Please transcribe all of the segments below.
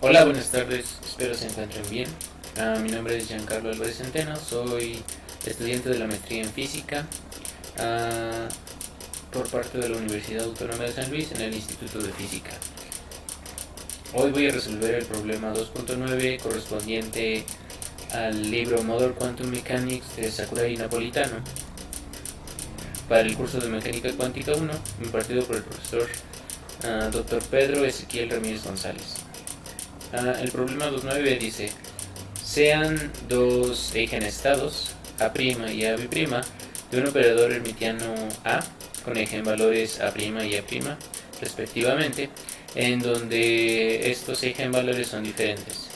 Hola, buenas tardes, espero se encuentren bien. Mi nombre es Giancarlo Álvarez Centeno, soy estudiante de la maestría en física ah, por parte de la Universidad Autónoma de San Luis en el Instituto de Física. Hoy voy a resolver el problema 2.9 correspondiente al libro Modern Quantum Mechanics de Sakurai y Napolitano para el curso de Mecánica Cuántica 1 impartido por el profesor Dr. Pedro Ezequiel Ramírez González. El problema 2.9 dice: sean dos eigenestados A' y AB' de un operador hermitiano A con eigenvalores A' y A', respectivamente, en donde estos eigenvalores son diferentes.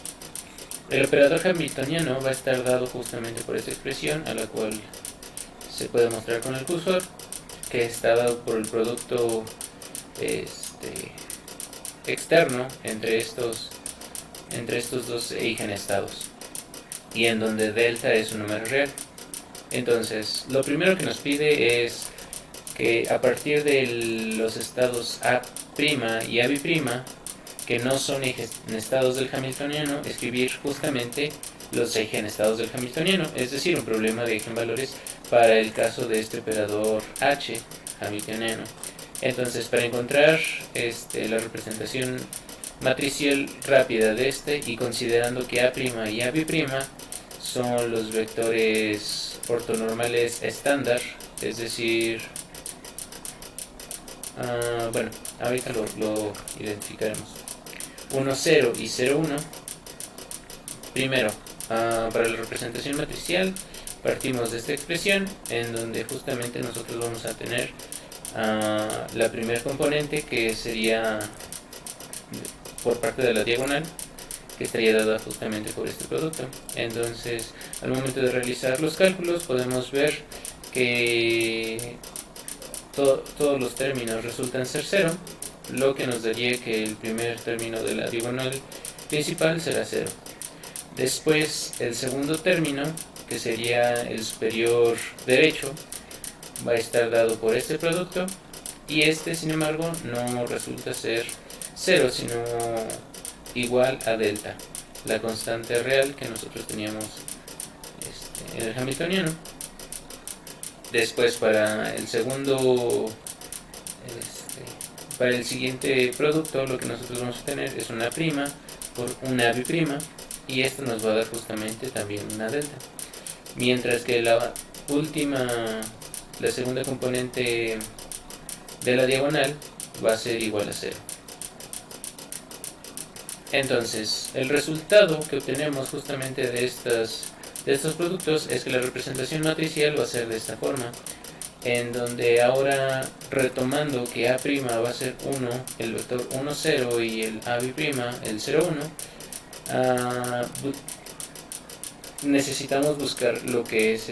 El operador hamiltoniano va a estar dado justamente por esta expresión, a la cual se puede mostrar con el cursor, que está dado por el producto externo entre estos dos eigenestados, y en donde delta es un número real. Entonces, lo primero que nos pide es que a partir de los estados A' y AB', que no son eigenestados del hamiltoniano, escribir justamente los eigenestados del hamiltoniano, es decir, un problema de eigenvalores para el caso de este operador H hamiltoniano. Entonces, para encontrar la representación matricial rápida de este, y considerando que A' y AB' son los vectores ortonormales estándar, es decir, bueno, ahorita lo identificaremos. 1, 0 y 0, 1. Primero, para la representación matricial partimos de esta expresión, en donde justamente nosotros vamos a tener la primer componente, que sería por parte de la diagonal, que estaría dada justamente por este producto. Entonces, al momento de realizar los cálculos, podemos ver que todos los términos resultan ser 0, lo que nos daría que el primer término de la diagonal principal será 0. Después, el segundo término, que sería el superior derecho, va a estar dado por este producto, y este, sin embargo, no resulta ser 0, sino igual a delta, la constante real que nosotros teníamos en el hamiltoniano. Después, para el siguiente producto, lo que nosotros vamos a tener es una prima por una B', y esto nos va a dar justamente también una delta. Mientras que la segunda componente de la diagonal va a ser igual a 0. Entonces, el resultado que obtenemos justamente de estos productos es que la representación matricial va a ser de esta forma, en donde ahora, retomando que A' va a ser 1, el vector 1, 0, y el AB', el 0, 1, necesitamos buscar lo que es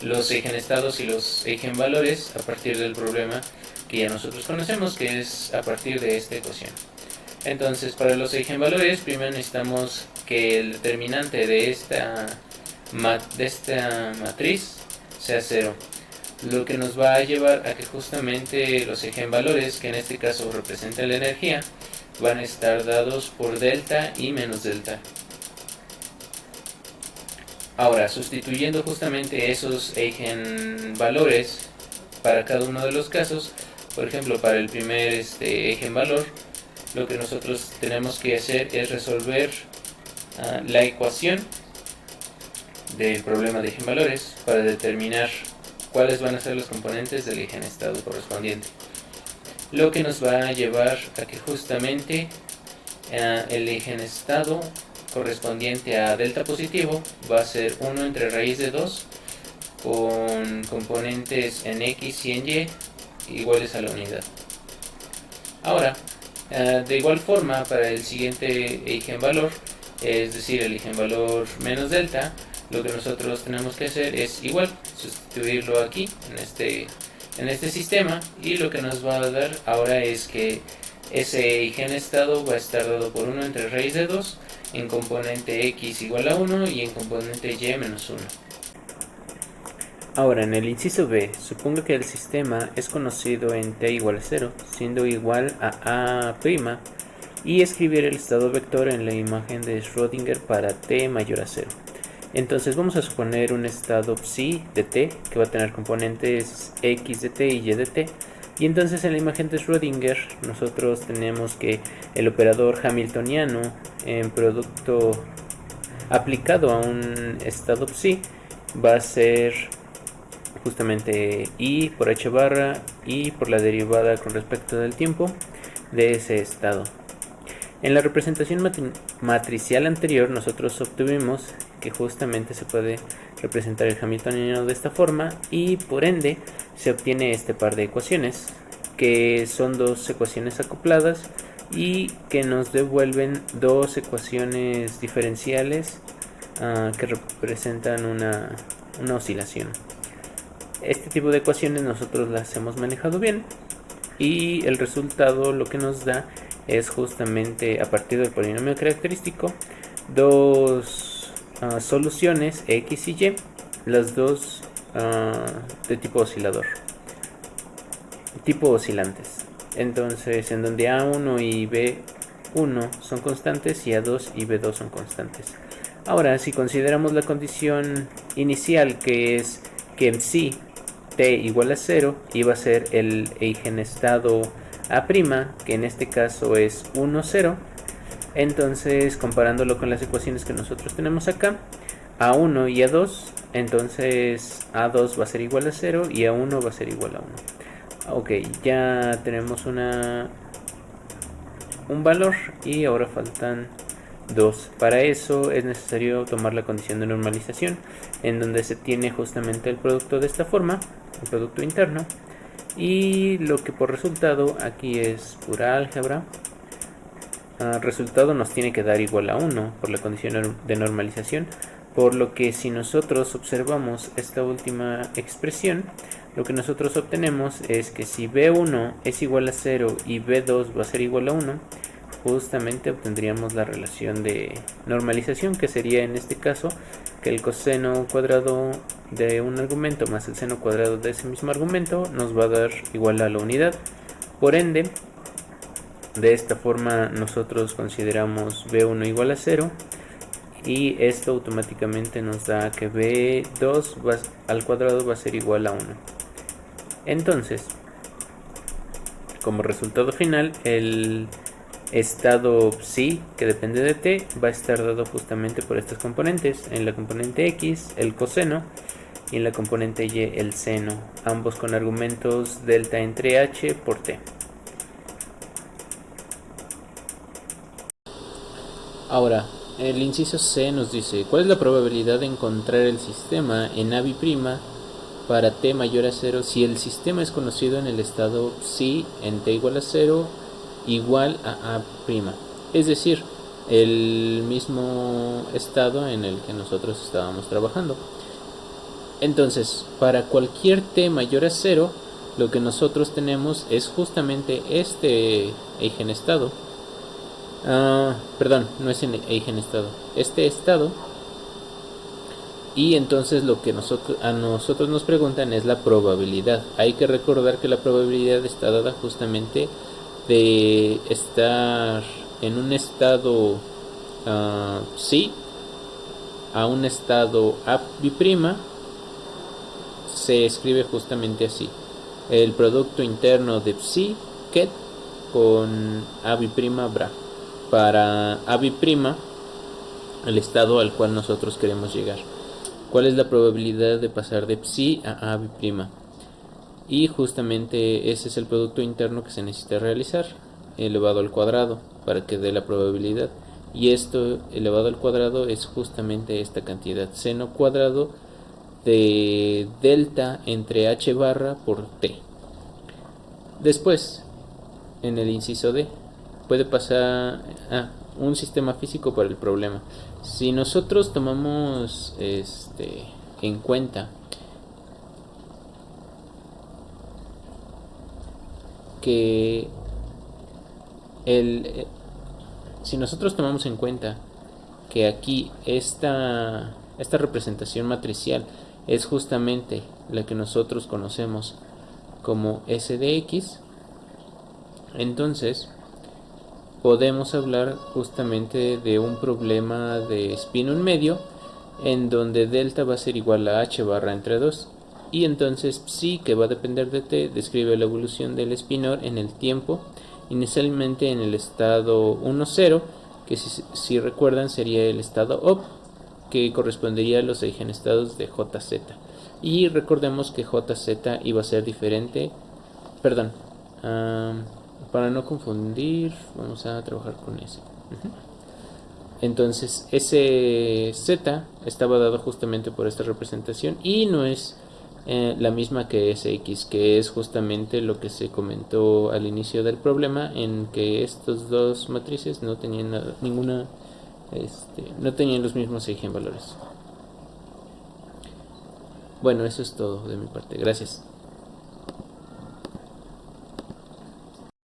los eigenestados y los eigenvalores a partir del problema que ya nosotros conocemos, que es a partir de esta ecuación. Entonces, para los eigenvalores, primero necesitamos que el determinante de esta matriz sea 0, lo que nos va a llevar a que justamente los eigenvalores, que en este caso representan la energía, van a estar dados por delta y menos delta. Ahora, sustituyendo justamente esos eigenvalores para cada uno de los casos, por ejemplo, para el primer eigenvalor, lo que nosotros tenemos que hacer es resolver la ecuación del problema de eigenvalores para determinar cuáles van a ser los componentes del eigenestado correspondiente, lo que nos va a llevar a que justamente el eigenestado correspondiente a delta positivo va a ser 1 entre raíz de 2 con componentes en x y en y iguales a la unidad. Ahora, de igual forma, para el siguiente eigenvalor, es decir, el eigenvalor menos delta, lo que nosotros tenemos que hacer es igual, sustituirlo aquí en este sistema, y lo que nos va a dar ahora es que ese eigenestado va a estar dado por 1 entre raíz de 2 en componente x igual a 1 y en componente y menos 1. Ahora, en el inciso B, supongo que el sistema es conocido en t igual a 0, siendo igual a A', y escribir el estado vector en la imagen de Schrödinger para t mayor a 0. Entonces vamos a suponer un estado psi de t que va a tener componentes x de t y y de t. Y entonces en la imagen de Schrödinger nosotros tenemos que el operador hamiltoniano en producto aplicado a un estado psi va a ser justamente i por h barra y por la derivada con respecto del tiempo de ese estado. En la representación matricial anterior nosotros obtuvimos que justamente se puede representar el hamiltoniano de esta forma y por ende se obtiene este par de ecuaciones que son dos ecuaciones acopladas y que nos devuelven dos ecuaciones diferenciales que representan una oscilación. Este tipo de ecuaciones nosotros las hemos manejado bien y el resultado lo que nos da es justamente a partir del polinomio característico dos soluciones x y y, las dos de tipo oscilador, tipo oscilantes. Entonces en donde A1 y B1 son constantes y A2 y B2 son constantes. Ahora si consideramos la condición inicial que es que en sí t igual a 0 iba a ser el eigenestado A', que en este caso es 1, 0. Entonces, comparándolo con las ecuaciones que nosotros tenemos acá, A1 y A2, entonces A2 va a ser igual a 0 y A1 va a ser igual a 1. Ok, ya tenemos un valor y ahora faltan 2. Para eso es necesario tomar la condición de normalización, en donde se tiene justamente el producto de esta forma, el producto interno, y lo que por resultado aquí es pura álgebra. Resultado nos tiene que dar igual a 1 por la condición de normalización, por lo que si nosotros observamos esta última expresión, lo que nosotros obtenemos es que si B1 es igual a 0 y B2 va a ser igual a 1, justamente obtendríamos la relación de normalización, que sería en este caso que el coseno cuadrado de un argumento más el seno cuadrado de ese mismo argumento nos va a dar igual a la unidad. Por ende, de esta forma nosotros consideramos B1 igual a 0 y esto automáticamente nos da que B2 al cuadrado va a ser igual a 1. Entonces, como resultado final, el estado psi que depende de t va a estar dado justamente por estas componentes. En la componente x el coseno y en la componente y el seno, ambos con argumentos delta entre h por t. Ahora, el inciso C nos dice, ¿cuál es la probabilidad de encontrar el sistema en A' para t mayor a 0 si el sistema es conocido en el estado psi en t igual a 0 igual a A'? Es decir, el mismo estado en el que nosotros estábamos trabajando. Entonces, para cualquier t mayor a 0, lo que nosotros tenemos es justamente este eigenestado. Perdón, no es eigenestado, este estado. Y entonces lo que a nosotros nos preguntan es la probabilidad. Hay que recordar que la probabilidad está dada justamente de estar en un estado psi a un estado A', se escribe justamente así: el producto interno de psi ket con A' bra. Para A', el estado al cual nosotros queremos llegar. ¿Cuál es la probabilidad de pasar de psi a A'? Y justamente ese es el producto interno que se necesita realizar, elevado al cuadrado, para que dé la probabilidad. Y esto elevado al cuadrado es justamente esta cantidad, seno cuadrado de delta entre h barra por t. Después, en el inciso D, puede pasar un sistema físico para el problema. Si nosotros tomamos en cuenta que si nosotros tomamos en cuenta que aquí esta representación matricial es justamente la que nosotros conocemos como S de X, entonces podemos hablar justamente de un problema de spin un medio en donde delta va a ser igual a h barra entre 2 y entonces psi, que va a depender de t, describe la evolución del spinor en el tiempo, inicialmente en el estado 1 0, que si recuerdan sería el estado op, que correspondería a los eigenestados de jz. Y recordemos que jz iba a ser diferente, perdón, para no confundir, vamos a trabajar con ese. Entonces, ese z estaba dado justamente por esta representación y no es la misma que sx, que es justamente lo que se comentó al inicio del problema, en que estos dos matrices no tenían no tenían los mismos eigenvalores. Bueno, eso es todo de mi parte. Gracias.